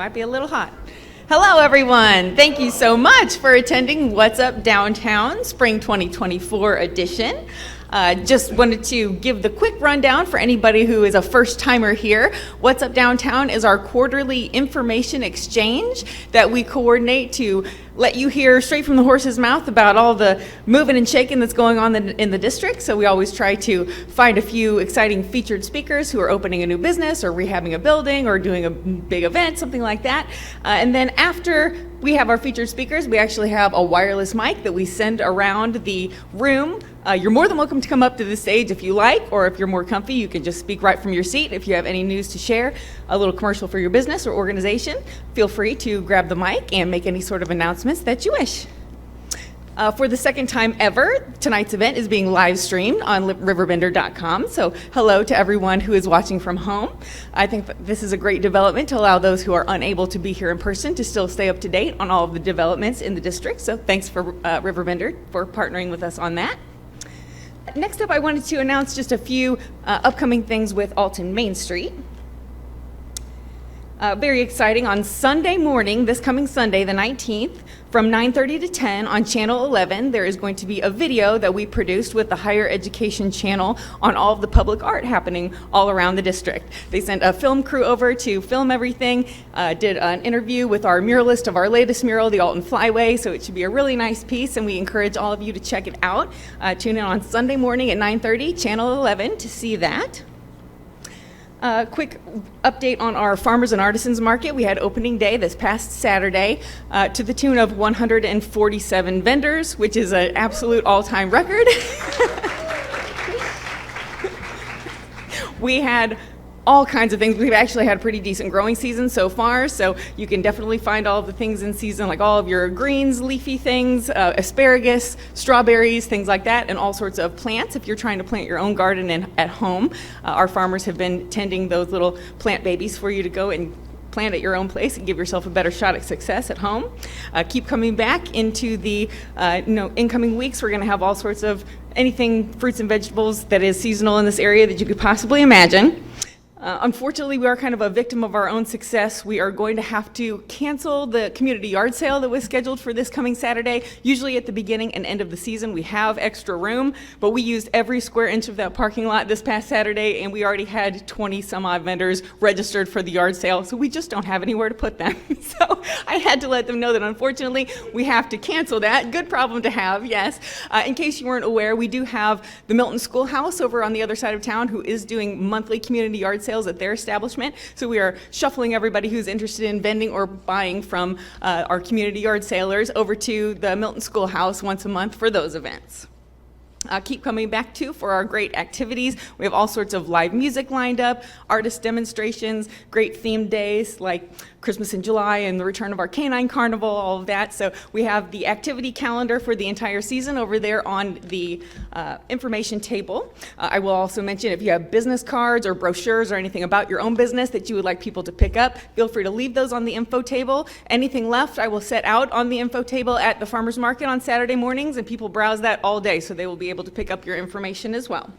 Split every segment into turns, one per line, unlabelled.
Might be a little hot. Hello, everyone. Thank you so much for attending What's Up Downtown Spring 2024 edition. Just wanted to give the quick rundown for anybody who is a first-timer here. What's Up Downtown is our quarterly information exchange that we coordinate to let you hear straight from the horse's mouth about all the moving and shaking that's going on in the district. So we always try to find a few exciting featured speakers who are opening a new business or rehabbing a building or doing a big event, something like that. And then after we have our featured speakers, we actually have a wireless mic that we send around the room. You're more than welcome to come up to the stage if you like, or if you're more comfy, you can just speak right from your seat. If you have any news to share, a little commercial for your business or organization, feel free to grab the mic and make any sort of announcements that you wish. For the second time ever, tonight's event is being live streamed on Riverbender.com. So hello to everyone who is watching from home. I think that this is a great development to allow those who are unable to be here in person to still stay up to date on all of the developments in the district. So thanks for Riverbender for partnering with us on that. Next up, I wanted to announce just a few upcoming things with Alton Main Street. Very exciting. On Sunday morning, this coming Sunday, the 19th, from 9:30 to 10 on Channel 11, there is going to be a video that we produced with the Higher Education Channel on all of the public art happening all around the district. They sent a film crew over to film everything, did an interview with our muralist of our latest mural, the Alton Flyway, so it should be a really nice piece, and we encourage all of you to check it out. Tune in on Sunday morning at 9:30, Channel 11, to see that. Quick update on our Farmers and Artisans Market. We had opening day this past Saturday to the tune of 147 vendors, which is an absolute all-time record. We had all kinds of things. We've actually had a pretty decent growing season so far, so you can definitely find all of the things in season, like all of your greens, leafy things, asparagus, strawberries, things like that, and all sorts of plants if you're trying to plant your own garden at home. Our farmers have been tending those little plant babies for you to go and plant at your own place and give yourself a better shot at success at home. Keep coming back into the incoming weeks. We're going to have all sorts of anything fruits and vegetables that is seasonal in this area that you could possibly imagine. Unfortunately, we are kind of a victim of our own success. We are going to have to cancel the community yard sale that was scheduled for this coming Saturday. Usually at the beginning and end of the season, we have extra room, but we used every square inch of that parking lot this past Saturday, and we already had 20 some odd vendors registered for the yard sale, so we just don't have anywhere to put them. So I had to let them know that unfortunately we have to cancel that. Good problem to have, yes. In case you weren't aware, we do have the Milton Schoolhouse over on the other side of town who is doing monthly community yard sales at their establishment. So we are shuffling everybody who's interested in vending or buying from our community yard sailors over to the Milton Schoolhouse once a month for those events. Keep coming back to for our great activities. We have all sorts of live music lined up, artist demonstrations, great themed days like Christmas in July and the return of our canine carnival, all of that. So we have the activity calendar for the entire season over there on the information table. I will also mention if you have business cards or brochures or anything about your own business that you would like people to pick up, feel free to leave those on the info table. Anything left, I will set out on the info table at the farmers market on Saturday mornings, and people browse that all day, so they will be able to pick up your information as well.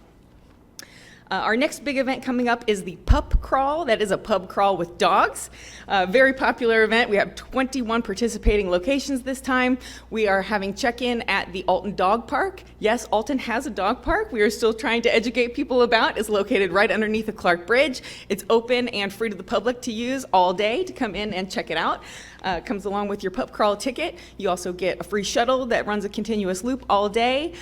Our next big event coming up is the Pup Crawl. That is a pub crawl with dogs. Very popular event. We have 21 participating locations this time. We are having check-in at the Alton Dog Park. Yes, Alton has a dog park. We are still trying to educate people about. It's located right underneath the Clark Bridge. It's open and free to the public to use all day to come in and check it out. Comes along with your Pup Crawl ticket. You also get a free shuttle that runs a continuous loop all day.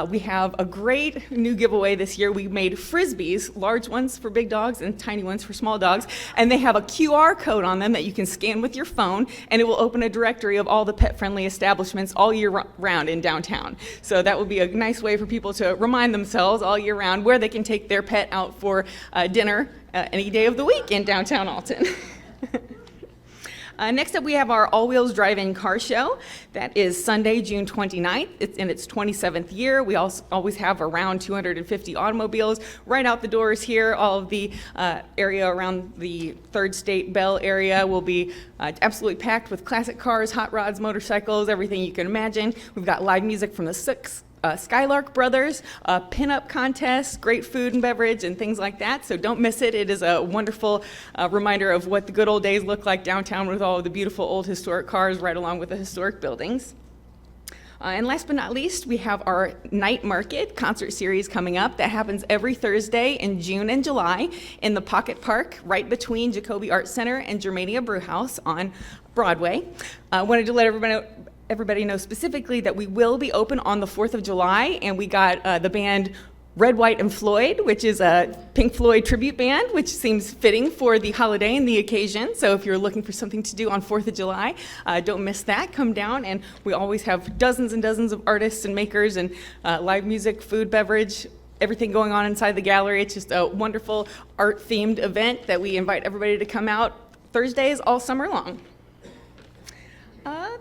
We have a great new giveaway this year. We made Frisbees, large ones for big dogs and tiny ones for small dogs, and they have a QR code on them that you can scan with your phone, and it will open a directory of all the pet-friendly establishments all year round in downtown. So that would be a nice way for people to remind themselves all year round where they can take their pet out for dinner any day of the week in downtown Alton. Next up, we have our all-wheels drive-in car show. That is Sunday, June 29th. It's in its 27th year. We also always have around 250 automobiles right out the doors here. All of the area around the Third State Bell area will be absolutely packed with classic cars, hot rods, motorcycles, everything you can imagine. We've got live music from the Skylark Brothers, pinup contests, great food and beverage, and things like that. So don't miss it. It is a wonderful reminder of what the good old days look like downtown with all of the beautiful old historic cars right along with the historic buildings. And last but not least, we have our Night Market concert series coming up that happens every Thursday in June and July in the Pocket Park, right between Jacoby Arts Center and Germania Brewhouse on Broadway. I wanted to let everybody know specifically that we will be open on the 4th of July, and we got the band Red, White, and Floyd, which is a Pink Floyd tribute band, which seems fitting for the holiday and the occasion. So if you're looking for something to do on 4th of July, don't miss that. Come down, and we always have dozens and dozens of artists and makers and live music, food, beverage, everything going on inside the gallery. It's just a wonderful art-themed event that we invite everybody to come out Thursdays all summer long.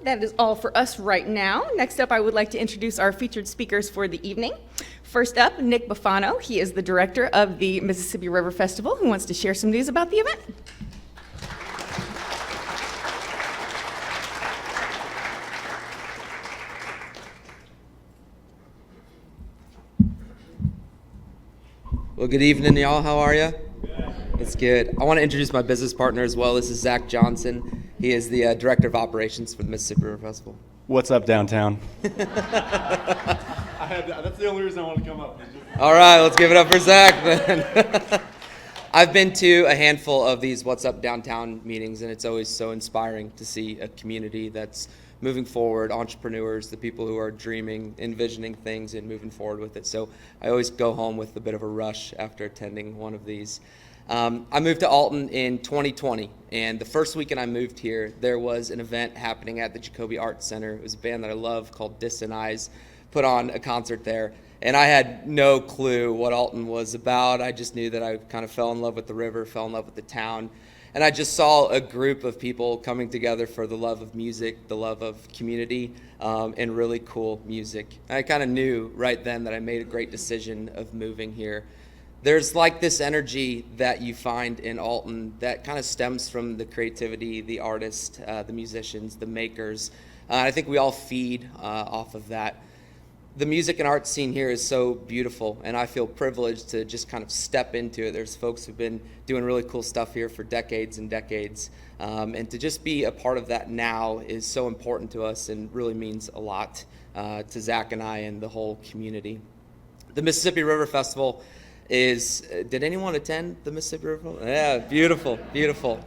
That is all for us right now. Next up, I would like to introduce our featured speakers for the evening. First up, Nick Buffano. He is the director of the Mississippi River Festival, who wants to share some news about the event.
Well, good evening, y'all. How are you? That's good. I want to introduce my business partner as well. This is Zach Johnson. He is the director of operations for the Mississippi River Festival.
What's up, downtown? That's the only reason I want to come up.
All right, let's give it up for Zach then. I've been to a handful of these What's Up Downtown meetings, and it's always so inspiring to see a community that's moving forward, entrepreneurs, the people who are dreaming, envisioning things, and moving forward with it. So I always go home with a bit of a rush after attending one of these. I moved to Alton in 2020, and the first weekend I moved here, there was an event happening at the Jacoby Arts Center. It was a band that I love called Distant Eyes, put on a concert there, and I had no clue what Alton was about. I just knew that I kind of fell in love with the river, fell in love with the town, and I just saw a group of people coming together for the love of music, the love of community, and really cool music. And I kind of knew right then that I made a great decision of moving here. There's like this energy that you find in Alton that kind of stems from the creativity, the artists, the musicians, the makers. I think we all feed off of that. The music and art scene here is so beautiful, and I feel privileged to just kind of step into it. There's folks who've been doing really cool stuff here for decades and decades, and to just be a part of that now is so important to us and really means a lot to Zach and I and the whole community. The Mississippi River Festival is, did anyone attend the Mississippi River Festival? Yeah, beautiful, beautiful.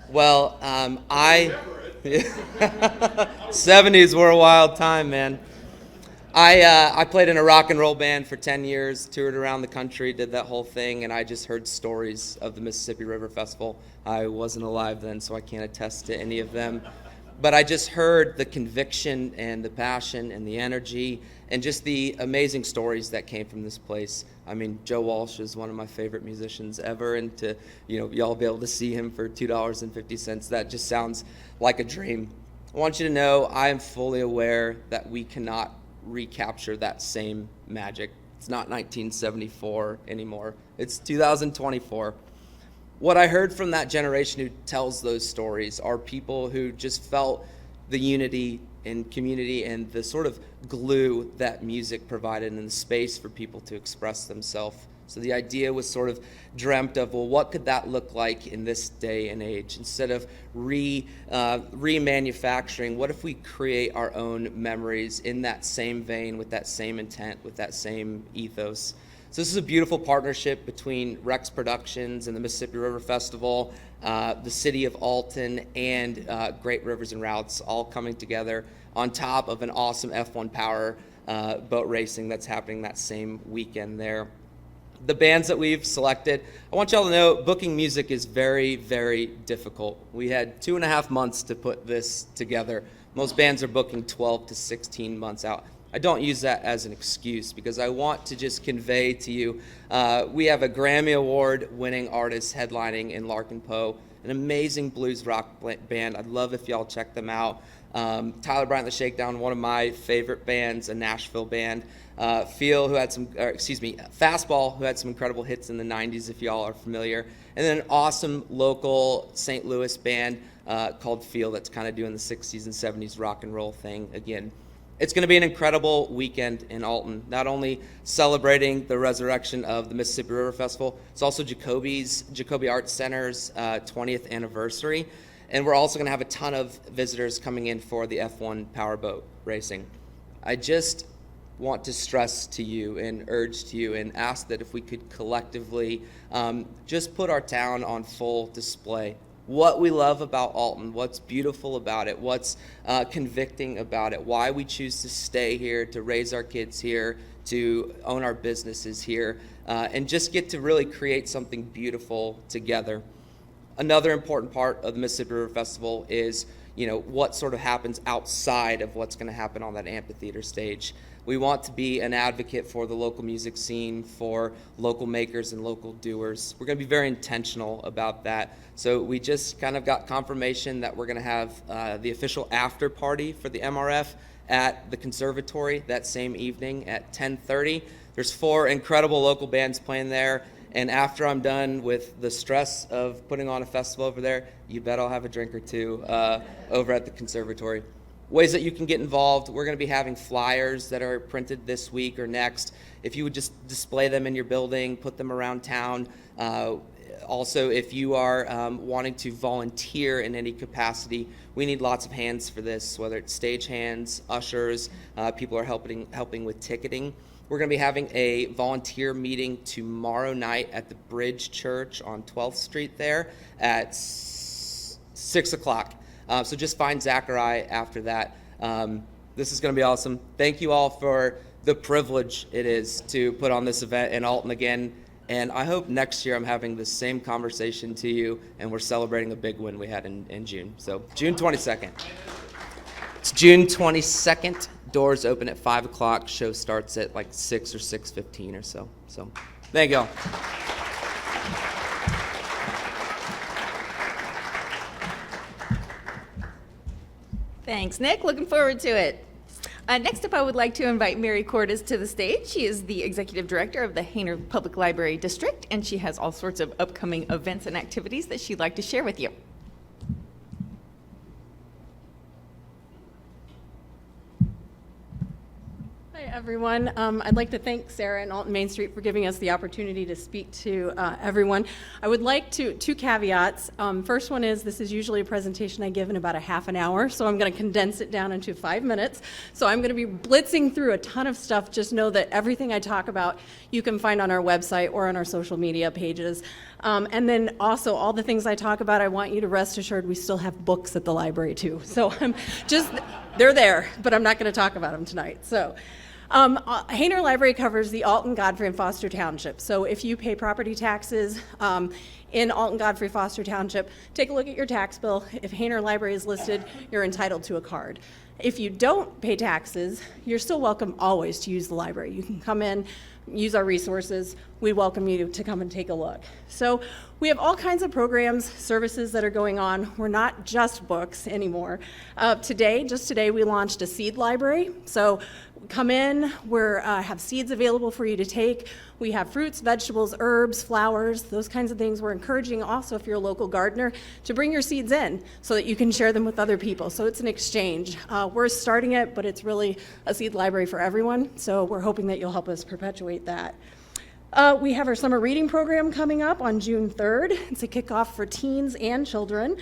Well, 70s were a wild time, man. I played in a rock and roll band for 10 years, toured around the country, did that whole thing, and I just heard stories of the Mississippi River Festival. I wasn't alive then, so I can't attest to any of them. But I just heard the conviction and the passion and the energy and just the amazing stories that came from this place. I mean, Joe Walsh is one of my favorite musicians ever, and to, y'all be able to see him for $2.50, that just sounds like a dream. I want you to know I am fully aware that we cannot recapture that same magic. It's not 1974 anymore. It's 2024. What I heard from that generation who tells those stories are people who just felt the unity and community and the sort of glue that music provided and the space for people to express themselves. So the idea was sort of dreamt of, well, what could that look like in this day and age? Instead of remanufacturing, what if we create our own memories in that same vein, with that same intent, with that same ethos? So this is a beautiful partnership between Rex Productions and the Mississippi River Festival, the city of Alton, and Great Rivers and Routes, all coming together on top of an awesome F1 Power boat racing that's happening that same weekend there. The bands that we've selected, I want y'all to know booking music is very, very difficult. We had 2.5 months to put this together. Most bands are booking 12 to 16 months out. I don't use that as an excuse because I want to just convey to you, we have a Grammy Award winning artist headlining in Larkin Poe, an amazing blues rock band. I'd love if y'all check them out. Tyler Bryant, The Shakedown, one of my favorite bands, a Nashville band. Fastball, who had some incredible hits in the 90s, if y'all are familiar. And then an awesome local St. Louis band called Feel that's kind of doing the 60s and 70s rock and roll thing again. It's going to be an incredible weekend in Alton, not only celebrating the resurrection of the Mississippi River Festival, it's also Jacoby Arts Center's 20th anniversary. And we're also going to have a ton of visitors coming in for the F1 powerboat racing. I just want to stress to you and urge to you and ask that if we could collectively just put our town on full display. What we love about Alton, what's beautiful about it, what's convicting about it, why we choose to stay here, to raise our kids here, to own our businesses here, and just get to really create something beautiful together. Another important part of the Mississippi River Festival is, what sort of happens outside of what's going to happen on that amphitheater stage. We want to be an advocate for the local music scene, for local makers and local doers. We're going to be very intentional about that. So we just kind of got confirmation that we're going to have the official after party for the MRF at the conservatory that same evening at 10:30. There's 4 incredible local bands playing there. And after I'm done with the stress of putting on a festival over there, you bet I'll have a drink or two over at the conservatory. Ways that you can get involved, we're going to be having flyers that are printed this week or next. If you would just display them in your building, put them around town. Also, if you are wanting to volunteer in any capacity, we need lots of hands for this, whether it's stage hands, ushers, people are helping with ticketing. We're going to be having a volunteer meeting tomorrow night at the Bridge Church on 12th Street there at 6 o'clock. So just find Zachariah after that. This is going to be awesome. Thank you all for the privilege it is to put on this event in Alton again. And I hope next year I'm having the same conversation to you and we're celebrating a big win we had in June. So June 22nd. It's June 22nd. Doors open at 5 o'clock. Show starts at like 6 or 6:15 or so. So thank you all.
Thanks, Nick. Looking forward to it. Next up, I would like to invite Mary Cordes to the stage. She is the Executive Director of the Hainer Public Library District, and she has all sorts of upcoming events and activities that she'd like to share with you.
Hi, everyone. I'd like to thank Sarah and Alton Main Street for giving us the opportunity to speak to everyone. I would like two caveats. First one is this is usually a presentation I give in about a half an hour, so I'm going to condense it down into 5 minutes. So I'm going to be blitzing through a ton of stuff. Just know that everything I talk about you can find on our website or on our social media pages. And then also all the things I talk about, I want you to rest assured we still have books at the library too. So they're there, but I'm not going to talk about them tonight. So. Hainer Library covers the Alton, Godfrey, and Foster Township. So if you pay property taxes in Alton, Godfrey, Foster Township, take a look at your tax bill. If Hainer Library is listed, you're entitled to a card. If you don't pay taxes, you're still welcome always to use the library. You can come in, use our resources. We welcome you to come and take a look. So we have all kinds of programs, services that are going on. We're not just books anymore. Just today, we launched a seed library. So come in, we have seeds available for you to take. We have fruits, vegetables, herbs, flowers, those kinds of things. We're encouraging also, if you're a local gardener, to bring your seeds in so that you can share them with other people. So it's an exchange. We're starting it, but it's really a seed library for everyone. So we're hoping that you'll help us perpetuate that. We have our summer reading program coming up on June 3rd. It's a kickoff for teens and children.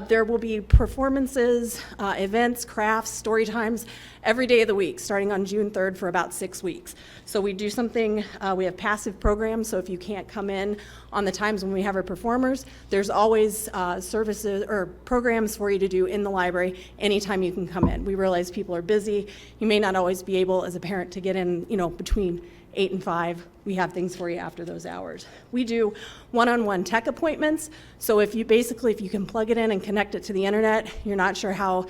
There will be performances, events, crafts, story times every day of the week, starting on June 3rd for about 6 weeks. So we do something, we have passive programs, so if you can't come in on the times when we have our performers, there's always services or programs for you to do in the library anytime you can come in. We realize people are busy. You may not always be able as a parent to get in, between 8 and 5. We have things for you after those hours. We do one-on-one tech appointments. So if you can plug it in and connect it to the internet, you're not sure how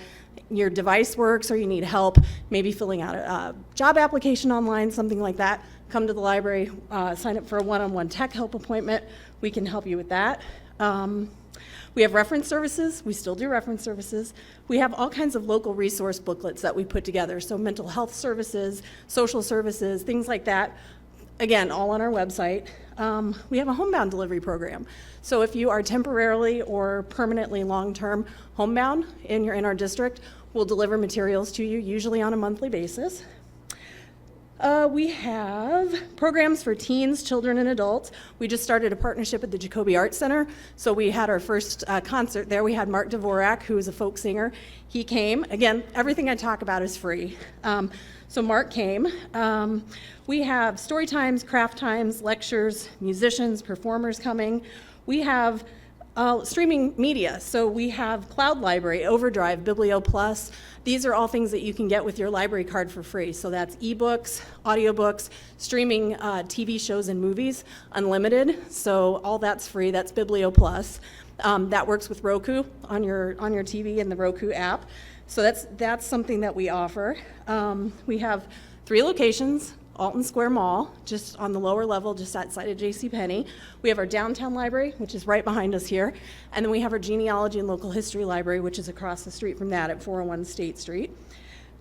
your device works or you need help, maybe filling out a job application online, something like that, come to the library, sign up for a one-on-one tech help appointment. We can help you with that. We have reference services. We still do reference services. We have all kinds of local resource booklets that we put together. So mental health services, social services, things like that. Again, all on our website. We have a homebound delivery program. So if you are temporarily or permanently long-term homebound in our district, We'll deliver materials to you, usually on a monthly basis. We have programs for teens, children, and adults. We just started a partnership with the Jacoby Art Center, so we had our first concert there. We had Mark Dvorak, who is a folk singer. He came. Again, everything I talk about is free. So Mark came. We have story times, craft times, lectures, musicians, performers coming. We have streaming media. So we have Cloud Library, Overdrive, Biblio Plus. These are all things that you can get with your library card for free. So that's ebooks, audiobooks, streaming TV shows and movies, unlimited. So all that's free. That's Biblio Plus. That works with Roku on your TV and the Roku app. So that's something that we offer. We have 3 locations. Alton Square Mall, just on the lower level, just outside of JCPenney. We have our downtown library, which is right behind us here. And then we have our genealogy and local history library, which is across the street from that at 401 State Street.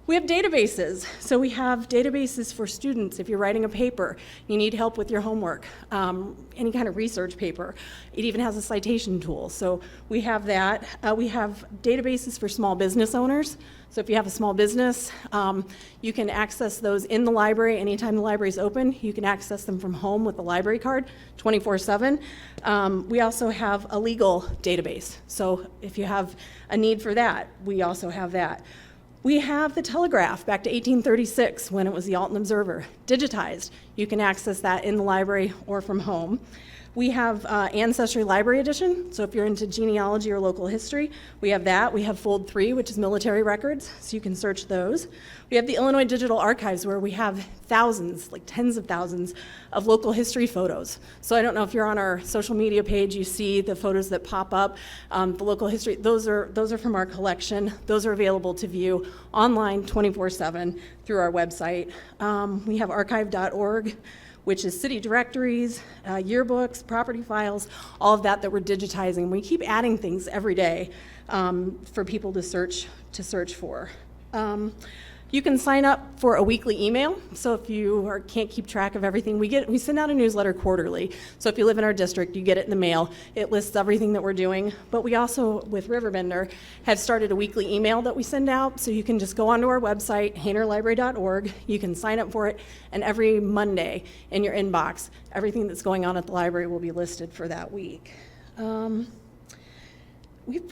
We have databases. So we have databases for students. If you're writing a paper, you need help with your homework, any kind of research paper. It even has a citation tool. So we have that. We have databases for small business owners. So if you have a small business, you can access those in the library. Anytime the library is open, you can access them from home with the library card 24/7. We also have a legal database. So if you have a need for that, we also have that. We have the Telegraph back to 1836 when it was the Alton Observer, digitized. You can access that in the library or from home. We have Ancestry Library Edition, so if you're into genealogy or local history, we have that. We have Fold 3, which is military records, so you can search those. We have the Illinois Digital Archives, where we have thousands, like tens of thousands, of local history photos. So I don't know if you're on our social media page, you see the photos that pop up. The local history, those are from our collection. Those are available to view online 24/7 through our website. We have archive.org, which is city directories, yearbooks, property files, all of that we're digitizing. We keep adding things every day for people to search for. You can sign up for a weekly email. So if you can't keep track of everything, we send out a newsletter quarterly. So if you live in our district, you get it in the mail. It lists everything that we're doing. But we also, with Riverbender, have started a weekly email that we send out. So you can just go onto our website, haynerlibrary.org. You can sign up for it, and every Monday in your inbox, everything that's going on at the library will be listed for that week.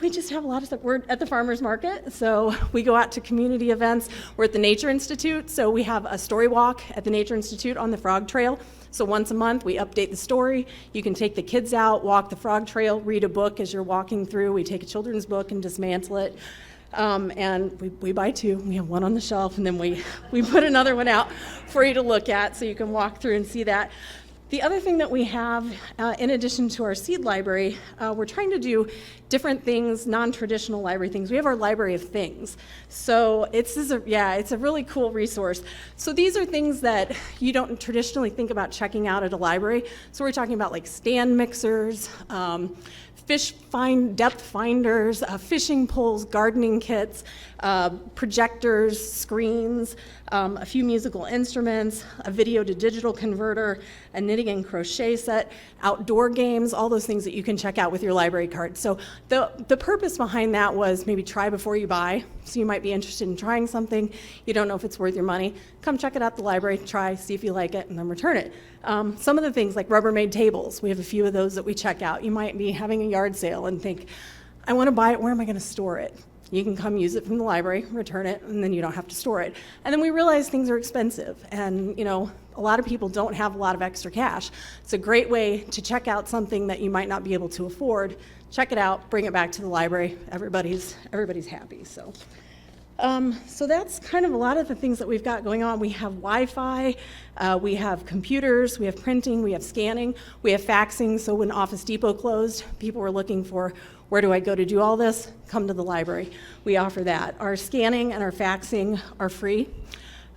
We just have a lot of stuff. We're at the farmers market, so we go out to community events. We're at the Nature Institute, so we have a story walk at the Nature Institute on the Frog Trail. So once a month, we update the story. You can take the kids out, walk the Frog Trail, read a book as you're walking through. We take a children's book and dismantle it. And we buy 2. We have one on the shelf, and then we put another one out for you to look at so you can walk through and see that. The other thing that we have, in addition to our seed library, we're trying to do different things, non-traditional library things. We have our library of things. So it's a really cool resource. So these are things that you don't traditionally think about checking out at a library. So we're talking about like stand mixers, depth finders, fishing poles, gardening kits, projectors, screens, a few musical instruments, a video to digital converter, a knitting and crochet set, outdoor games, all those things that you can check out with your library card. So the purpose behind that was maybe try before you buy. So you might be interested in trying something. You don't know if it's worth your money. Come check it out at the library, try, see if you like it, and then return it. Some of the things like Rubbermaid tables, we have a few of those that we check out. You might be having a yard sale and think, I want to buy it, where am I going to store it? You can come use it from the library, return it, and then you don't have to store it. And then we realize things are expensive, and a lot of people don't have a lot of extra cash. It's a great way to check out something that you might not be able to afford. Check it out, bring it back to the library. Everybody's happy. So that's kind of a lot of the things that we've got going on. We have Wi-Fi, we have computers, we have printing, we have scanning, we have faxing. So when Office Depot closed, people were looking for, where do I go to do all this? Come to the library. We offer that. Our scanning and our faxing are free.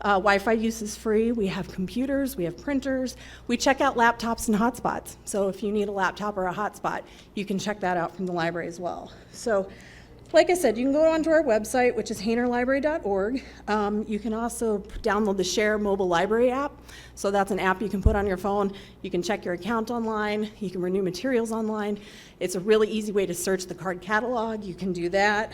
Wi-Fi use is free. We have computers, we have printers. We check out laptops and hotspots. So if you need a laptop or a hotspot, you can check that out from the library as well. So like I said, you can go onto our website, which is haynerlibrary.org. You can also download the Share mobile library app. So that's an app you can put on your phone. You can check your account online. You can renew materials online. It's a really easy way to search the card catalog. You can do that.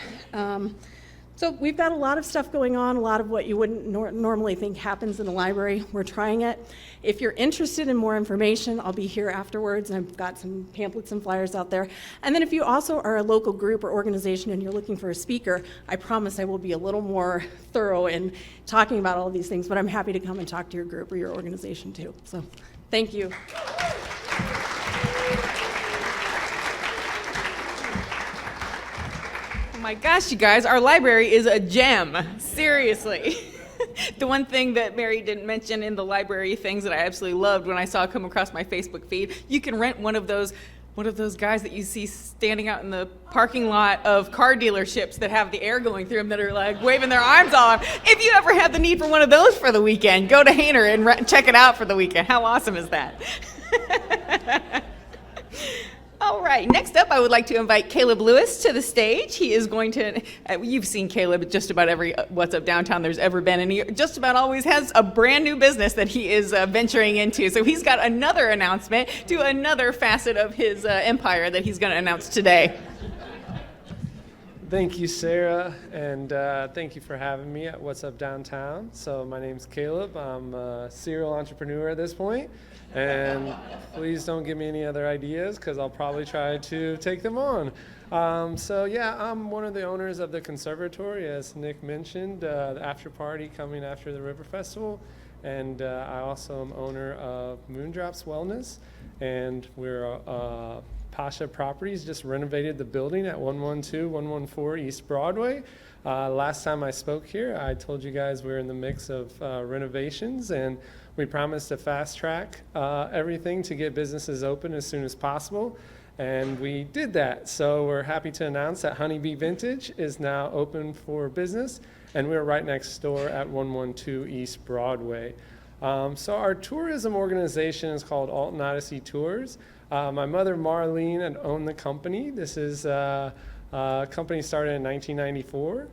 So we've got a lot of stuff going on, a lot of what you wouldn't normally think happens in the library. We're trying it. If you're interested in more information, I'll be here afterwards, and I've got some pamphlets and flyers out there. And then if you also are a local group or organization and you're looking for a speaker, I promise I will be a little more thorough in talking about all of these things, but I'm happy to come and talk to your group or your organization too. So thank you.
Oh my gosh, you guys, our library is a gem. Seriously. The one thing that Mary didn't mention in the library things that I absolutely loved when I saw it come across my Facebook feed, you can rent one of those guys that you see standing out in the parking lot of car dealerships that have the air going through them that are like waving their arms all off. If you ever have the need for one of those for the weekend, go to Hainer and check it out for the weekend. How awesome is that? All right, next up, I would like to invite Caleb Lewis to the stage. He is going to, you've seen Caleb at just about every What's Up Downtown there's ever been, and he just about always has a brand new business that he is venturing into. So he's got another announcement to another facet of his empire that he's going to announce today.
Thank you, Sarah, and thank you for having me at What's Up Downtown. So my name's Caleb. I'm a serial entrepreneur at this point, and please don't give me any other ideas because I'll probably try to take them on. So yeah, I'm one of the owners of the conservatory, as Nick mentioned, the after party coming after the River Festival, and I also am owner of Moondrops Wellness, and we're Pasha Properties just renovated the building at 112-114 East Broadway. Last time I spoke here, I told you guys we're in the mix of renovations, and we promised to fast track everything to get businesses open as soon as possible, and we did that. So we're happy to announce that Honeybee Vintage is now open for business, and we're right next door at 112 East Broadway. So our tourism organization is called Alton Odyssey Tours. My mother, Marlene, had owned the company. This is a company started in 1994.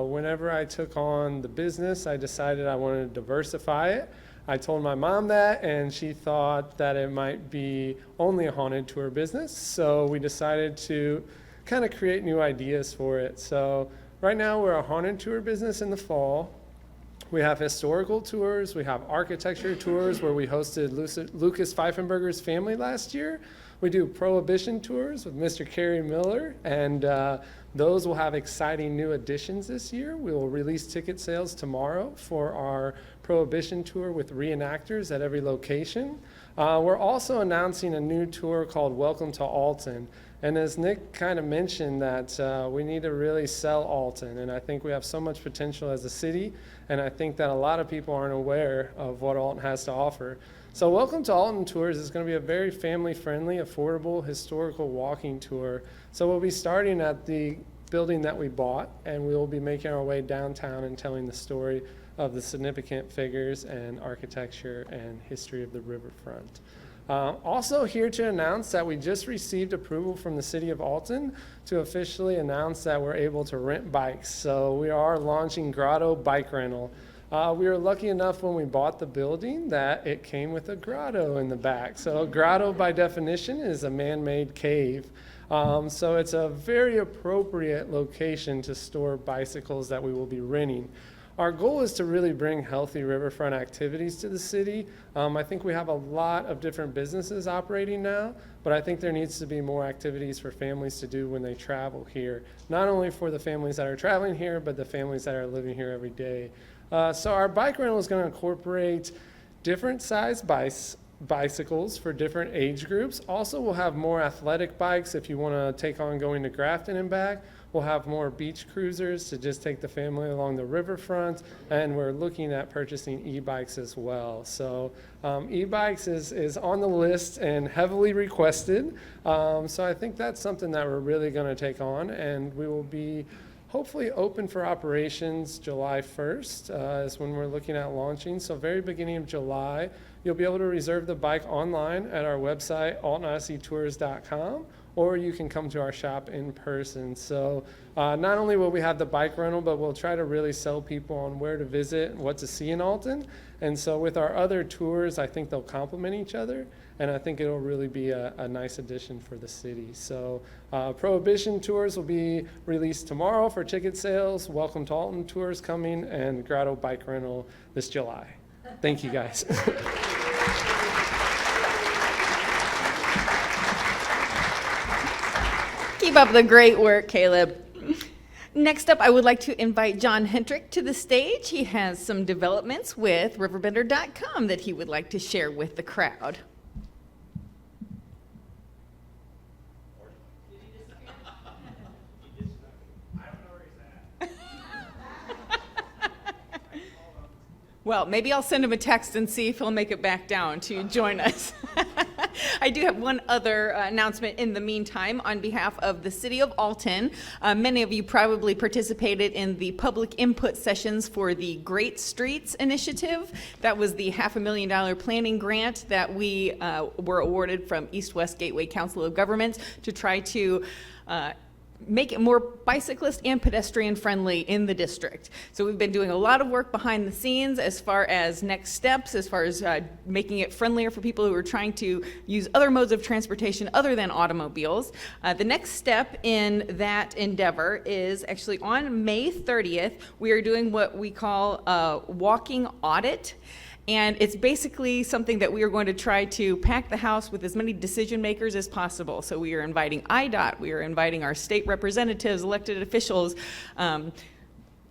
Whenever I took on the business, I decided I wanted to diversify it. I told my mom that, and she thought that it might be only a haunted tour business. So we decided to kind of create new ideas for it. So right now we're a haunted tour business in the fall. We have historical tours, we have architecture tours where we hosted Lucas Pfeifenberger's family last year. We do prohibition tours with Mr. Kerry Miller, and those will have exciting new additions this year. We will release ticket sales tomorrow for our prohibition tour with reenactors at every location. We're also announcing a new tour called Welcome to Alton. And as Nick kind of mentioned, that we need to really sell Alton, and I think we have so much potential as a city, and I think that a lot of people aren't aware of what Alton has to offer. So Welcome to Alton Tours is going to be a very family-friendly, affordable, historical walking tour. So we'll be starting at the building that we bought, and we will be making our way downtown and telling the story of the significant figures and architecture and history of the riverfront. Also here to announce that we just received approval from the City of Alton to officially announce that we're able to rent bikes. So we are launching Grotto Bike Rental. We were lucky enough when we bought the building that it came with a grotto in the back. So a grotto by definition is a man-made cave. So it's a very appropriate location to store bicycles that we will be renting. Our goal is to really bring healthy riverfront activities to the city. I think we have a lot of different businesses operating now, but I think there needs to be more activities for families to do when they travel here. Not only for the families that are traveling here, but the families that are living here every day. So our bike rental is going to incorporate different size bicycles for different age groups. Also, we'll have more athletic bikes if you want to take on going to Grafton and back. We'll have more beach cruisers to just take the family along the riverfront, and we're looking at purchasing e-bikes as well. So e-bikes is on the list and heavily requested. So I think that's something that we're really going to take on, and we will be hopefully open for operations July 1st is when we're looking at launching. So very beginning of July, you'll be able to reserve the bike online at our website, altonodysseytours.com, or you can come to our shop in person. So not only will we have the bike rental, but we'll try to really sell people on where to visit and what to see in Alton. And so with our other tours, I think they'll complement each other, and I think it'll really be a nice addition for the city. So Prohibition tours will be released tomorrow for ticket sales. Welcome to Alton tours coming, and Grotto bike rental this July. Thank you, guys.
Keep up the great work, Caleb. Next up, I would like to invite John Hendrick to the stage. He has some developments with Riverbender.com that he would like to share with the crowd. Well, maybe I'll send him a text and see if he'll make it back down to join us. I do have one other announcement in the meantime on behalf of the City of Alton. Many of you probably participated in the public input sessions for the Great Streets Initiative. That was the $500,000 planning grant that we were awarded from East West Gateway Council of Governments to try to make it more bicyclist and pedestrian friendly in the district. So we've been doing a lot of work behind the scenes as far as next steps, as far as making it friendlier for people who are trying to use other modes of transportation other than automobiles. The next step in that endeavor is actually on May 30th, we are doing what we call a walking audit. And it's basically something that we are going to try to pack the house with as many decision makers as possible. So we are inviting IDOT, we are inviting our state representatives, elected officials,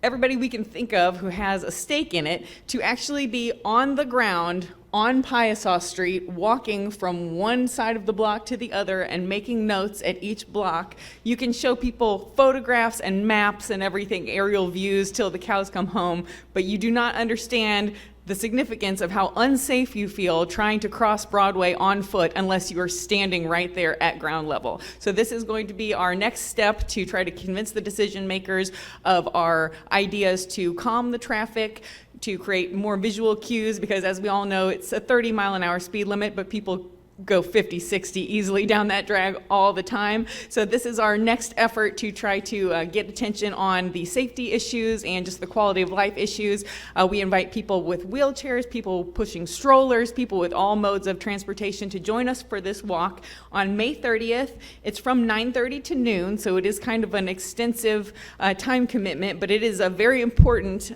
everybody we can think of who has a stake in it to actually be on the ground on Piasaw Street, walking from one side of the block to the other and making notes at each block. You can show people photographs and maps and everything, aerial views till the cows come home, but you do not understand the significance of how unsafe you feel trying to cross Broadway on foot unless you are standing right there at ground level. So this is going to be our next step to try to convince the decision makers of our ideas to calm the traffic, to create more visual cues, because as we all know, it's a 30-mile-an-hour speed limit, but people go 50, 60 easily down that drag all the time. So this is our next effort to try to get attention on the safety issues and just the quality of life issues. We invite people with wheelchairs, people pushing strollers, people with all modes of transportation to join us for this walk on May 30th. It's from 9:30 to noon, so it is kind of an extensive time commitment, but it is a very important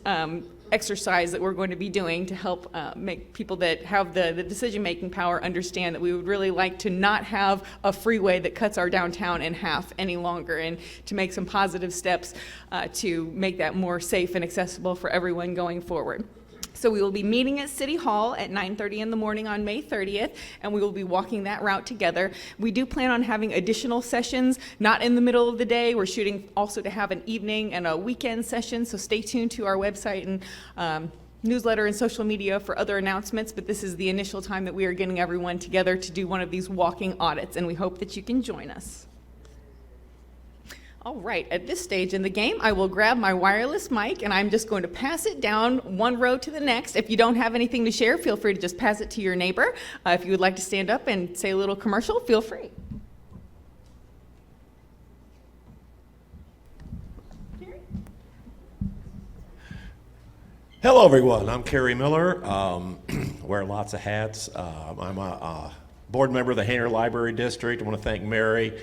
exercise that we're going to be doing to help make people that have the decision-making power understand that we would really like to not have a freeway that cuts our downtown in half any longer, and to make some positive steps to make that more safe and accessible for everyone going forward. So we will be meeting at City Hall at 9:30 in the morning on May 30th, and we will be walking that route together. We do plan on having additional sessions, not in the middle of the day. We're shooting also to have an evening and a weekend session, so stay tuned to our website and newsletter and social media for other announcements, but this is the initial time that we are getting everyone together to do one of these walking audits, and we hope that you can join us. All right, at this stage in the game, I will grab my wireless mic and I'm just going to pass it down one row to the next. If you don't have anything to share, feel free to just pass it to your neighbor. If you would like to stand up and say a little commercial, feel free.
Hello, everyone. I'm Kerry Miller. Wear lots of hats. I'm a board member of the Hainer Library District. I want to thank Mary.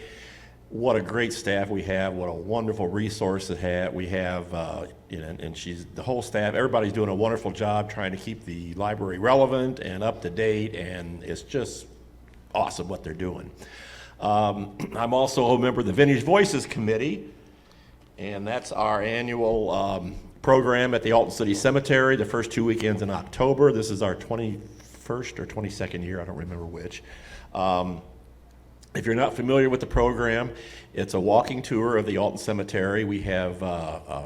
What a great staff we have. What a wonderful resource we have. And she's the whole staff. Everybody's doing a wonderful job trying to keep the library relevant and up to date, and it's just awesome what they're doing. I'm also a member of the Vintage Voices Committee, and that's our annual program at the Alton City Cemetery, the first 2 weekends in October. This is our 21st or 22nd year, I don't remember which. If you're not familiar with the program, it's a walking tour of the Alton Cemetery. We have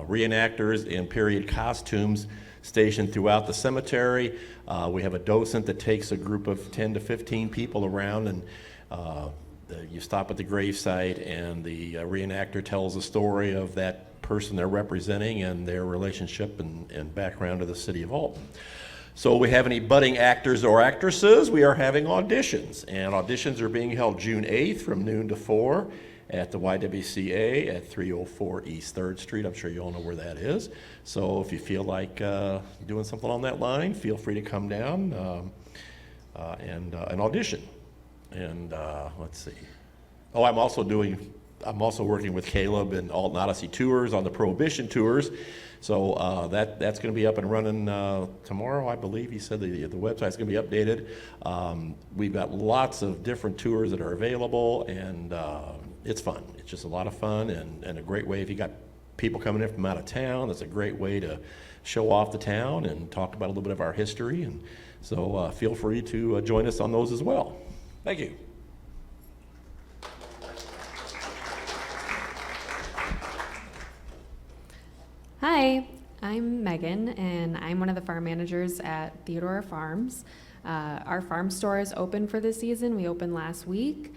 reenactors in period costumes stationed throughout the cemetery. We have a docent that takes a group of 10 to 15 people around, and you stop at the gravesite, and the reenactor tells a story of that person they're representing and their relationship and background to the city of Alton. So we have any budding actors or actresses, we are having auditions. And auditions are being held June 8th from noon to 4 at the YWCA at 304 East 3rd Street. I'm sure you all know where that is. So if you feel like doing something on that line, feel free to come down and audition. And let's see. Oh, I'm also working with Caleb and Alton Odyssey Tours on the Prohibition Tours. So that's going to be up and running tomorrow, I believe. He said the website's going to be updated. We've got lots of different tours that are available, and it's fun. It's just a lot of fun and a great way. If you got people coming in from out of town, that's a great way to show off the town and talk about a little bit of our history. And so feel free to join us on those as well. Thank you.
Hi, I'm Megan, and I'm one of the farm managers at Theodora Farms. Our farm store is open for this season. We opened last week,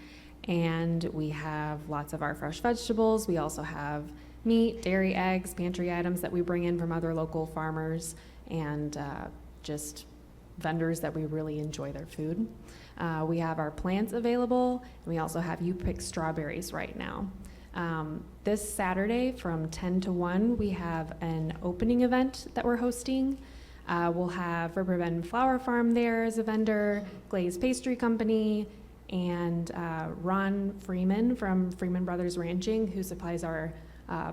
and we have lots of our fresh vegetables. We also have meat, dairy, eggs, pantry items that we bring in from other local farmers, and just vendors that we really enjoy their food. We have our plants available, and we also have you-pick strawberries right now. This Saturday from 10 to 1, we have an opening event that we're hosting. We'll have Riverbender Flower Farm there as a vendor, Glaze Pastry Company, and Ron Freeman from Freeman Brothers Ranching, who supplies our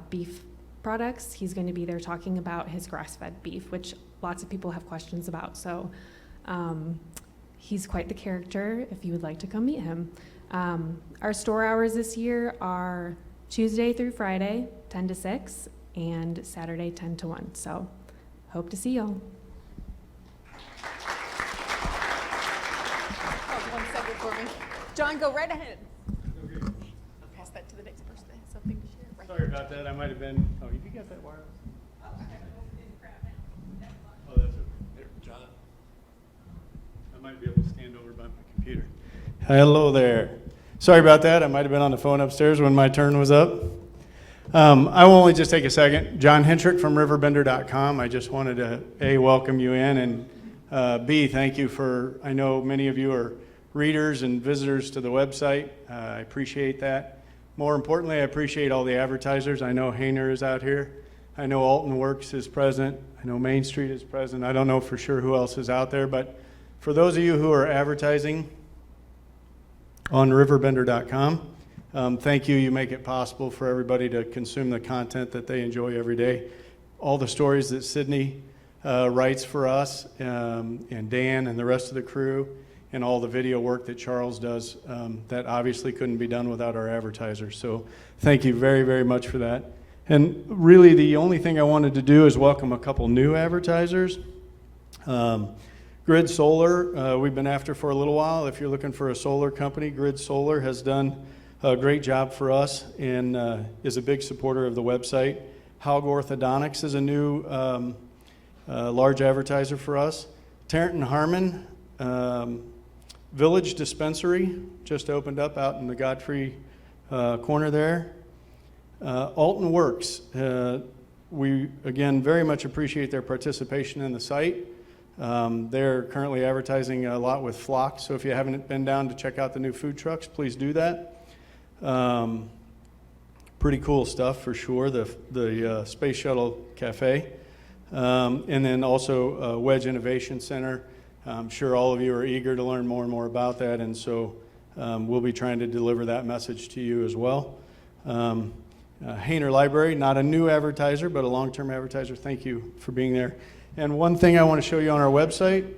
beef products. He's going to be there talking about his grass-fed beef, which lots of people have questions about. So he's quite the character if you would like to come meet him. Our store hours this year are Tuesday through Friday, 10 to 6, and Saturday, 10 to 1. So hope to see y'all.
Oh, 1 second for me. John, go right ahead. I'll pass that to the next person that has something to share. Right.
Sorry about that. I might have been. Oh, you got that wireless? Oh, that's okay. There, John. I might be able to stand over by my computer. Hello there. Sorry about that. I might have been on the phone upstairs when my turn was up. I will only just take a second. John Hentrick from Riverbender.com. I just wanted to, A, welcome you in, and B, thank you for, I know many of you are readers and visitors to the website. I appreciate that. More importantly, I appreciate all the advertisers. I know Hayner is out here. I know Alton Works is present. I know Main Street is present. I don't know for sure who else is out there, but for those of you who are advertising on Riverbender.com, thank you. You make it possible for everybody to consume the content that they enjoy every day. All the stories that Sydney writes for us, and Dan and the rest of the crew, and all the video work that Charles does, that obviously couldn't be done without our advertisers. So thank you very, very much for that. And really the only thing I wanted to do is welcome a couple new advertisers. Grid Solar, we've been after for a little while. If you're looking for a solar company, Grid Solar has done a great job for us and is a big supporter of the website. Haug Orthodontics is a new large advertiser for us. Tarrant & Harmon Village Dispensary just opened up out in the Godfrey corner there. Alton Works, we again very much appreciate their participation in the site. They're currently advertising a lot with Flock, so if you haven't been down to check out the new food trucks, please do that. Pretty cool stuff for sure, the Space Shuttle Cafe. And then also Wedge Innovation Center. I'm sure all of you are eager to learn more and more about that, and so we'll be trying to deliver that message to you as well. Hayner Library, not a new advertiser, but a long-term advertiser. Thank you for being there. And one thing I want to show you on our website,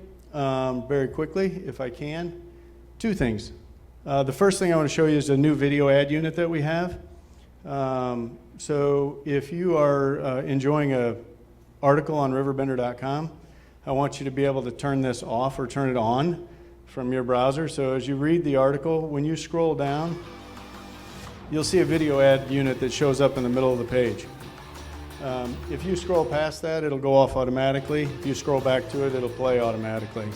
very quickly, if I can. Two things. The first thing I want to show you is a new video ad unit that we have. So if you are enjoying an article on Riverbender.com, I want you to be able to turn this off or turn it on from your browser. So as you read the article, when you scroll down, you'll see a video ad unit that shows up in the middle of the page. If you scroll past that, it'll go off automatically. If you scroll back to it, it'll play automatically.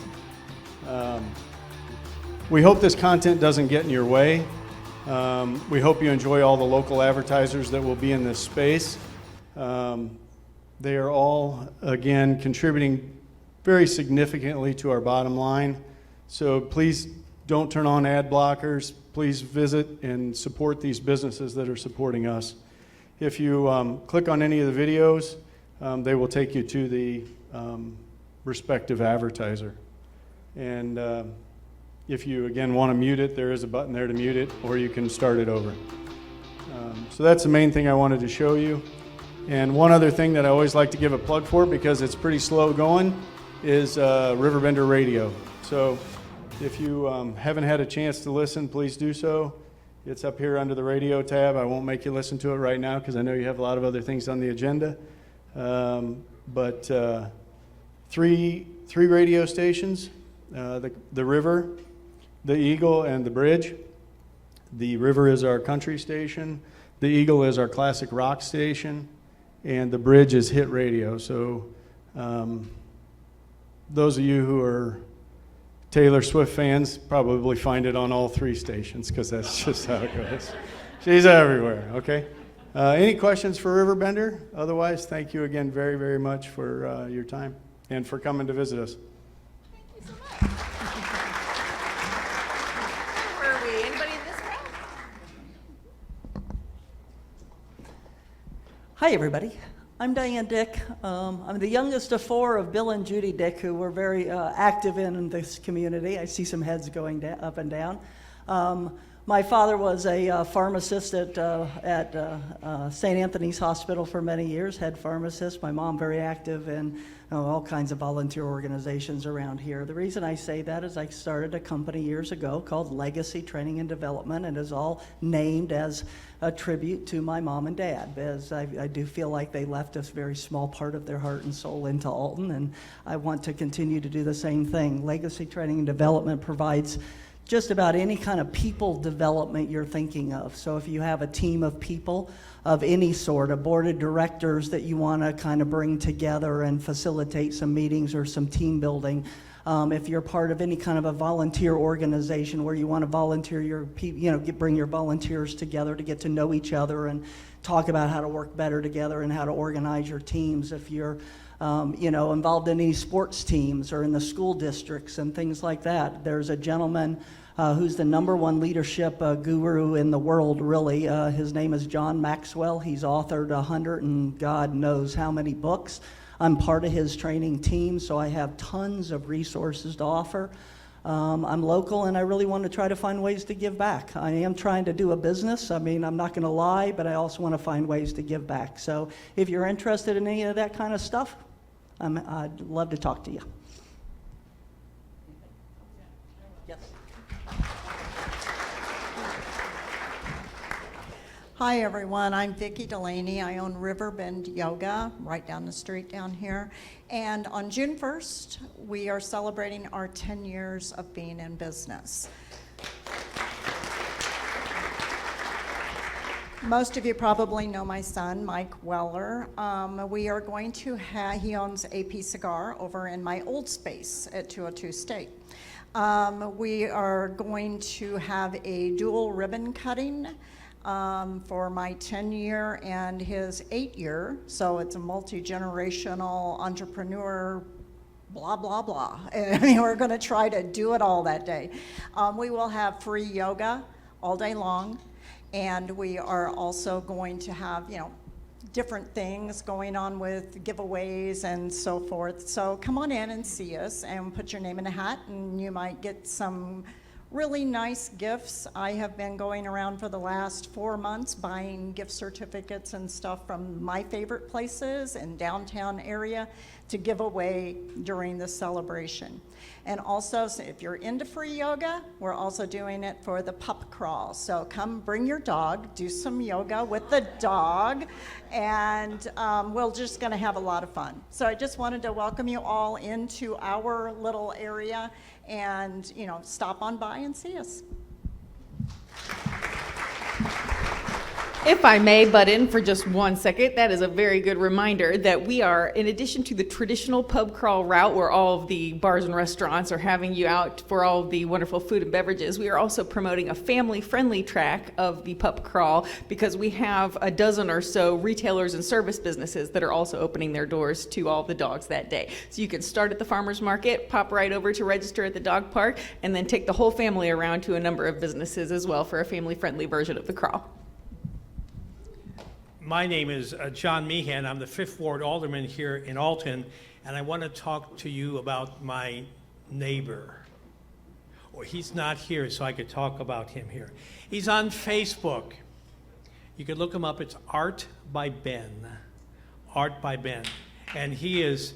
We hope this content doesn't get in your way. We hope you enjoy all the local advertisers that will be in this space. They are all, again, contributing very significantly to our bottom line. So please don't turn on ad blockers. Please visit and support these businesses that are supporting us. If you click on any of the videos, they will take you to the respective advertiser. And if you, again, want to mute it, there is a button there to mute it, or you can start it over. So that's the main thing I wanted to show you. And one other thing that I always like to give a plug for, because it's pretty slow going, is Riverbender Radio. So if you haven't had a chance to listen, please do so. It's up here under the radio tab. I won't make you listen to it right now because I know you have a lot of other things on the agenda. But three radio stations, the River, the Eagle, and the Bridge. The River is our country station. The Eagle is our classic rock station. And the Bridge is hit radio. So those of you who are Taylor Swift fans probably find it on all three stations because that's just how it goes. She's everywhere, okay? Any questions for Riverbender? Otherwise, thank you again very, very much for your time and for coming to visit us.
Thank you so much. Where are we? Anybody in this crowd?
Hi, everybody. I'm Diane Dick. I'm the youngest of four of Bill and Judy Dick, who were very active in this community. I see some heads going up and down. My father was a pharmacist at St. Anthony's Hospital for many years, head pharmacist. My mom very active in all kinds of volunteer organizations around here. The reason I say that is I started a company years ago called Legacy Training and Development, and is all named as a tribute to my mom and dad, as I do feel like they left us a very small part of their heart and soul into Alton, and I want to continue to do the same thing. Legacy Training and Development provides just about any kind of people development you're thinking of. So if you have a team of people of any sort, a board of directors that you want to kind of bring together and facilitate some meetings or some team building, if you're part of any kind of a volunteer organization where you want to volunteer your people, bring your volunteers together to get to know each other and talk about how to work better together and how to organize your teams. If you're involved in any sports teams or in the school districts and things like that. There's a gentleman who's the #1 leadership guru in the world, really. His name is John Maxwell. He's authored 100 and God knows how many books. I'm part of his training team, so I have tons of resources to offer. I'm local, and I really want to try to find ways to give back. I am trying to do a business. I mean, I'm not going to lie, but I also want to find ways to give back. So if you're interested in any of that kind of stuff, I'd love to talk to you. Yes.
Hi everyone, I'm Vicki Delaney. I own Riverbend Yoga right down the street down here. And on June 1st, we are celebrating our 10 years of being in business. Most of you probably know my son, Mike Weller. We are going to have, he owns AP Cigar over in my old space at 202 State. We are going to have a dual ribbon cutting for my 10-year and his 8-year. So it's a multi-generational entrepreneur, blah, blah, blah. I mean, we're going to try to do it all that day. We will have free yoga all day long. And we are also going to have, different things going on with giveaways and so forth. So come on in and see us and put your name in a hat, and you might get some really nice gifts. I have been going around for the last 4 months buying gift certificates and stuff from my favorite places in downtown area to give away during the celebration. And also, so if you're into free yoga, we're also doing it for the pup crawl. So come bring your dog, do some yoga with the dog, and we're just gonna have a lot of fun. So I just wanted to welcome you all into our little area, and stop on by and see us.
If I may butt in for just 1 second, that is a very good reminder that we are, in addition to the traditional pub crawl route where all of the bars and restaurants are having you out for all of the wonderful food and beverages, we are also promoting a family-friendly track of the pub crawl because we have a dozen or so retailers and service businesses that are also opening their doors to all the dogs that day. So you can start at the farmer's market, pop right over to register at the dog park, and then take the whole family around to a number of businesses as well for a family-friendly version of the crawl.
My name is John Meehan. I'm the 5th Ward Alderman here in Alton, and I want to talk to you about my neighbor. Well, he's not here, so I could talk about him here. He's on Facebook. You could look him up. It's Art by Ben. Art by Ben. And he is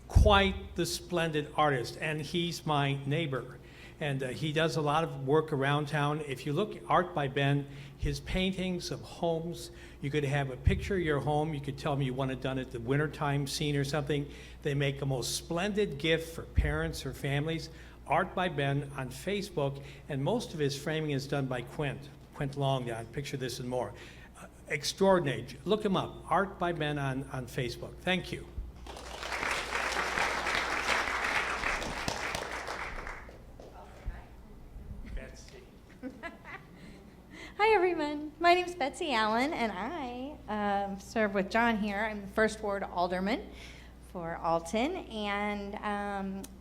quite the splendid artist, and he's my neighbor. And he does a lot of work around town. If you look at Art by Ben, his paintings of homes, you could have a picture of your home. You could tell me you want it done at the wintertime scene or something. They make a most splendid gift for parents or families. Art by Ben on Facebook, and most of his framing is done by Quint Long. Yeah, picture this and more. Extraordinary. Look him up. Art by Ben on Facebook. Thank you.
Hi everyone, my name is Betsy Allen and I serve with John here. I'm the 1st Ward Alderman for Alton, and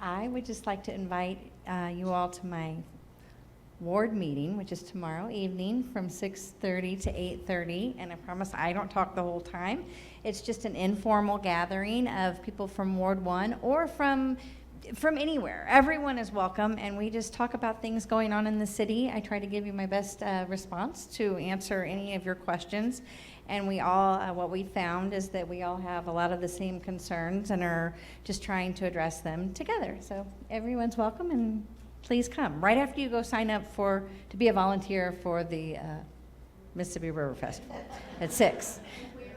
I would just like to invite you all to my ward meeting, which is tomorrow evening from 6:30 to 8:30, and I promise I don't talk the whole time. It's just an informal gathering of people from Ward 1 or from anywhere. Everyone is welcome, and we just talk about things going on in the city. I try to give you my best response to answer any of your questions, and we all, what we found is that we all have a lot of the same concerns and are just trying to address them together. So everyone's welcome, and please come. Right after you go sign up to be a volunteer for the Mississippi River Festival at 6.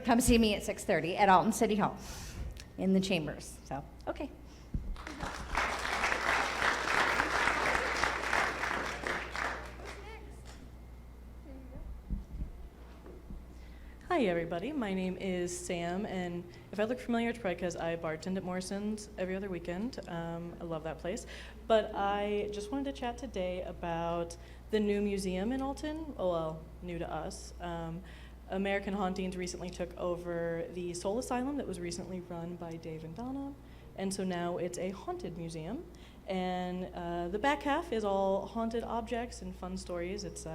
Come see me at 6:30 at Alton City Hall in the chambers. So, okay.
Hi everybody, my name is Sam, and if I look familiar, it's probably because I bartend at Morrison's every other weekend. I love that place. But I just wanted to chat today about the new museum in Alton. Well, new to us. American Hauntings recently took over the Soul Asylum that was recently run by Dave and Donna, and so now it's a haunted museum. And the back half is all haunted objects and fun stories. It's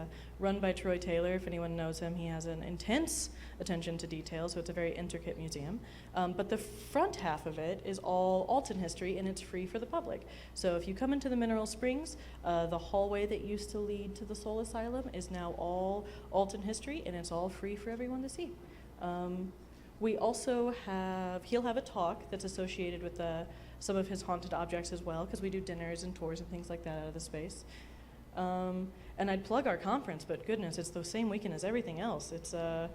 run by Troy Taylor. If anyone knows him, he has an intense attention to detail, so it's a very intricate museum. But the front half of it is all Alton history, and it's free for the public. So if you come into the Mineral Springs, the hallway that used to lead to the Soul Asylum is now all Alton history, and it's all free for everyone to see. We also he'll have a talk that's associated with some of his haunted objects as well, because we do dinners and tours and things like that out of the space. And I'd plug our conference, but goodness, it's the same weekend as everything else. It's a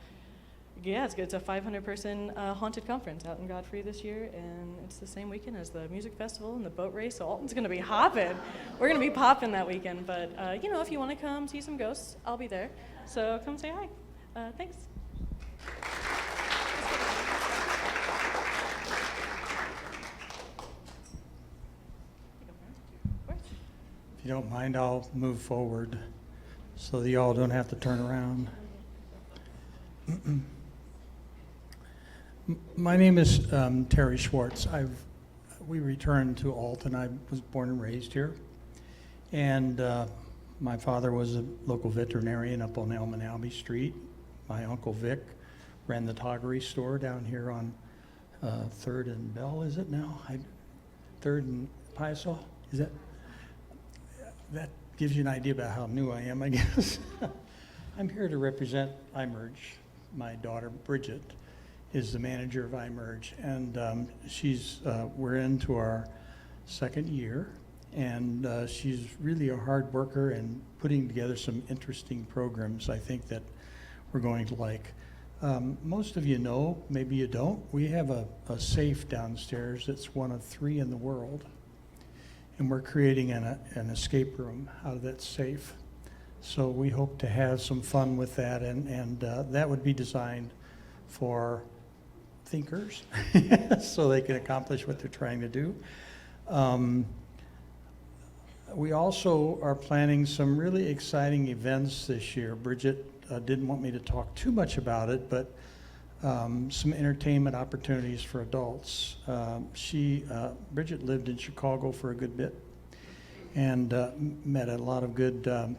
500-person haunted conference out in Godfrey this year, and it's the same weekend as the music festival and the boat race, so Alton's gonna be hopping. We're gonna be popping that weekend, but if you wanna come see some ghosts, I'll be there. So come say hi. Thanks.
If you don't mind, I'll move forward so that y'all don't have to turn around. My name is Terry Schwartz. We returned to Alton. I was born and raised here. And my father was a local veterinarian up on Elman Street. My Uncle Vic ran the toggery store down here on 3rd and Bell, is it now? 3rd and Piasol? Is that? That gives you an idea about how new I am, I guess. I'm here to represent iMerge. My daughter, Bridget, is the manager of iMerge, and we're into our 2nd year, and she's really a hard worker and putting together some interesting programs I think that we're going to like. Most of you know, maybe you don't, we have a safe downstairs that's one of 3 in the world. And we're creating an escape room out of that safe. So we hope to have some fun with that, and that would be designed for thinkers so they can accomplish what they're trying to do. We also are planning some really exciting events this year. Bridget didn't want me to talk too much about it, but some entertainment opportunities for adults. Bridget lived in Chicago for a good bit and met a lot of good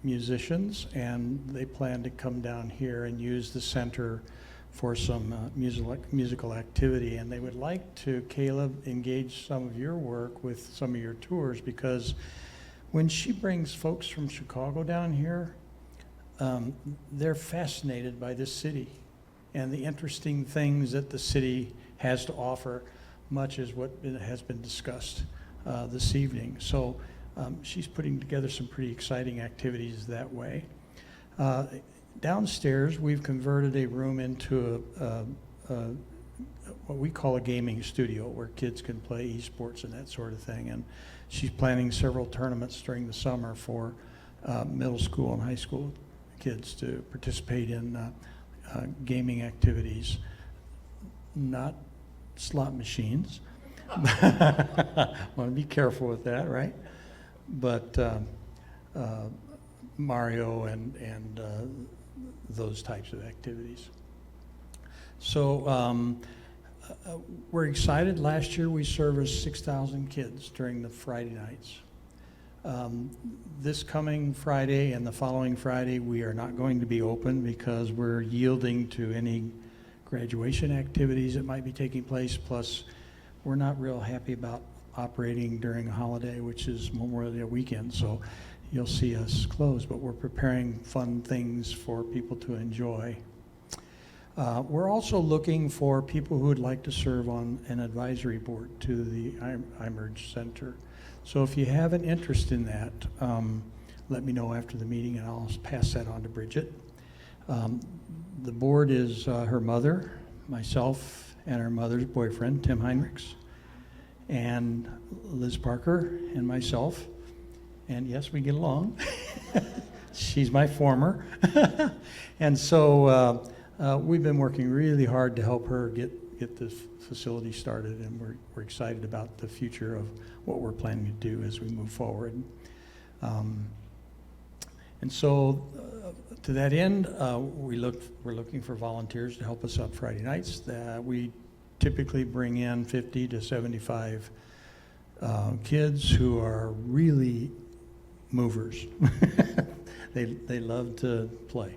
musicians, and they plan to come down here and use the center for some musical activity. And they would like to, Caleb, engage some of your work with some of your tours, because when she brings folks from Chicago down here, they're fascinated by this city and the interesting things that the city has to offer, much as what has been discussed this evening. So she's putting together some pretty exciting activities that way. Downstairs, we've converted a room into what we call a gaming studio, where kids can play esports and that sort of thing. And she's planning several tournaments during the summer for middle school and high school kids to participate in gaming activities. Not slot machines. Want to be careful with that, right? But Mario and those types of activities. So we're excited. Last year we serviced 6,000 kids during the Friday nights. This coming Friday and the following Friday we are not going to be open because we're yielding to any graduation activities that might be taking place. Plus, we're not real happy about operating during a holiday, which is Memorial Day weekend. So you'll see us close, but we're preparing fun things for people to enjoy. We're also looking for people who would like to serve on an advisory board to the iMerge Center. So if you have an interest in that, let me know after the meeting and I'll pass that on to Bridget. The board is her mother, myself, and her mother's boyfriend, Tim Heinrichs, and Liz Parker and myself. And yes, we get along. She's my former. And so we've been working really hard to help her get this facility started, and we're excited about the future of what we're planning to do as we move forward. And so to that end, we're looking for volunteers to help us up Friday nights. We typically bring in 50 to 75 kids who are really movers. They love to play.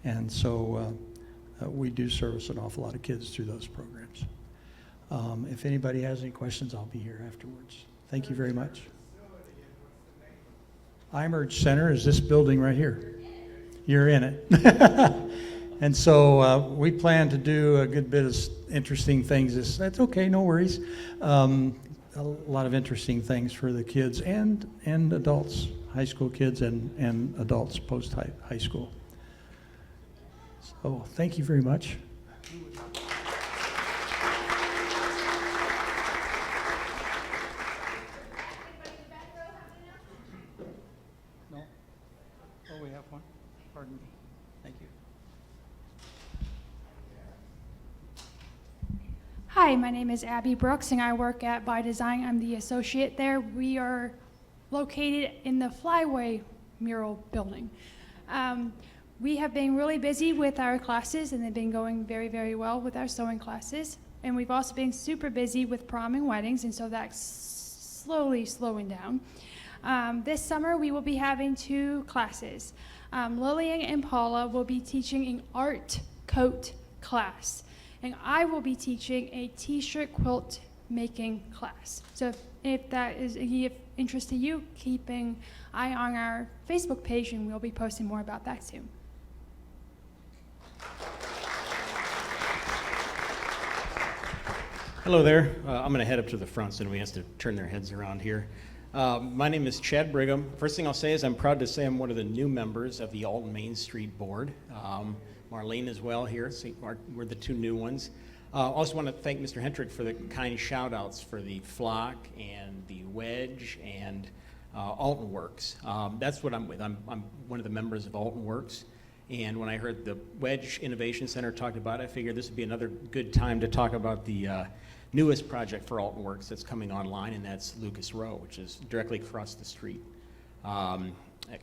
And so we do service an awful lot of kids through those programs. If anybody has any questions, I'll be here afterwards. Thank you very much. iMerge Center is this building right here. You're in it. And so we plan to do a good bit of interesting things. That's okay, no worries. A lot of interesting things for the kids and adults, high school kids and adults post-high school. So thank you very much. No? Oh, we have one? Pardon me. Thank you.
Hi, my name is Abby Brooks, and I work at By Design. I'm the associate there. We are located in the Flyway mural building. We have been really busy with our classes, and they've been going very, very well with our sewing classes. And we've also been super busy with prom and weddings, and so that's slowly slowing down. This summer, we will be having 2 classes. Lillian and Paula will be teaching an art coat class, and I will be teaching a t-shirt quilt making class. So if that is of interest to you, keep an eye on our Facebook page, and we'll be posting more about that soon.
Hello there. I'm going to head up to the front so nobody has to turn their heads around here. My name is Chad Brigham. First thing I'll say is I'm proud to say I'm one of the new members of the Alton Main Street board. Marlene as well here. So we're the 2 new ones. Also want to thank Mr. Hendrick for the kind shout outs for the flock and the wedge and Alton Works. That's what I'm with. I'm one of the members of Alton Works. And when I heard the Wedge Innovation Center talked about it, I figured this would be another good time to talk about the newest project for Alton Works that's coming online, and that's Lucas Row, which is directly across the street.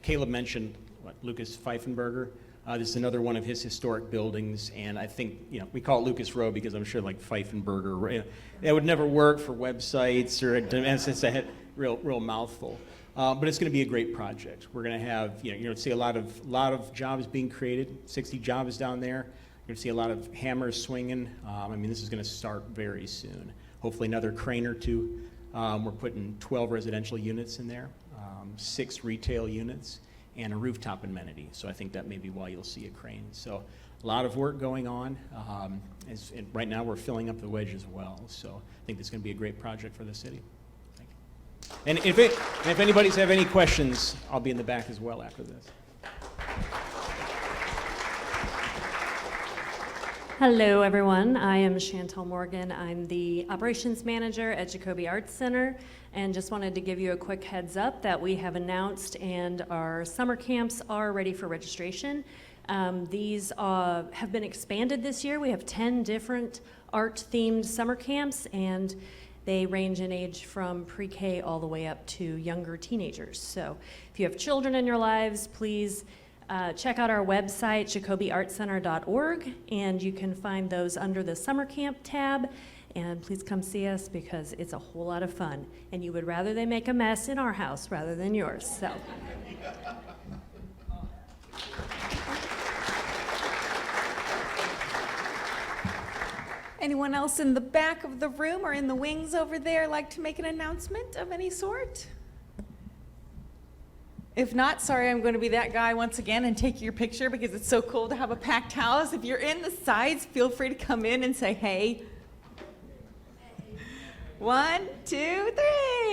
Caleb mentioned Lucas Pfeifenberger. This is another one of his historic buildings, and I think, we call it Lucas Row because I'm sure like Pfeifenberger, it would never work for websites or it's a real mouthful. But it's going to be a great project. We're going to have, you're going to see a lot of jobs being created, 60 jobs down there. You're going to see a lot of hammers swinging. This is going to start very soon. Hopefully another crane or two. We're putting 12 residential units in there, 6 retail units, and a rooftop amenity. So I think that may be why you'll see a crane. So a lot of work going on. And right now we're filling up the wedge as well. So I think it's going to be a great project for the city. Thank you. And if anybody's have any questions, I'll be in the back as well after this.
Hello, everyone. I am Chantel Morgan. I'm the operations manager at Jacoby Arts Center, and just wanted to give you a quick heads up that we have announced and our summer camps are ready for registration. These have been expanded this year. We have 10 different art-themed summer camps, and they range in age from pre-K all the way up to younger teenagers. So if you have children in your lives, please check out our website, jacobyartcenter.org, and you can find those under the Summer Camp tab. And please come see us because it's a whole lot of fun. And you would rather they make a mess in our house rather than yours. So.
Anyone else in the back of the room or in the wings over there like to make an announcement of any sort? If not, sorry, I'm going to be that guy once again and take your picture because it's so cool to have a packed house. If you're in the sides, feel free to come in and say, hey. 1, 2,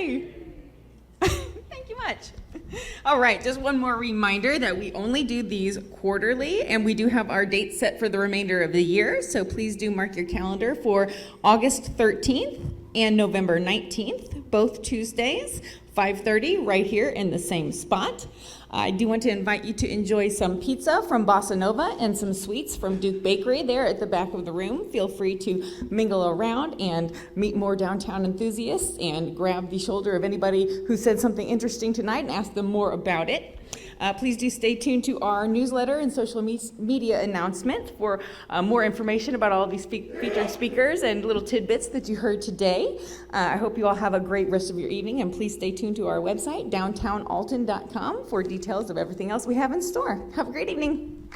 3. Thank you much. All right, just one more reminder that we only do these quarterly, and we do have our date set for the remainder of the year, so please do mark your calendar for August 13th and November 19th, both Tuesdays, 5:30, right here in the same spot. I do want to invite you to enjoy some pizza from Bossa Nova and some sweets from Duke Bakery there at the back of the room. Feel free to mingle around and meet more downtown enthusiasts and grab the shoulder of anybody who said something interesting tonight and ask them more about it. Please do stay tuned to our newsletter and social media announcement for more information about all of these featured speakers and little tidbits that you heard today. I hope you all have a great rest of your evening, and please stay tuned to our website, downtownalton.com, for details of everything else we have in store. Have a great evening.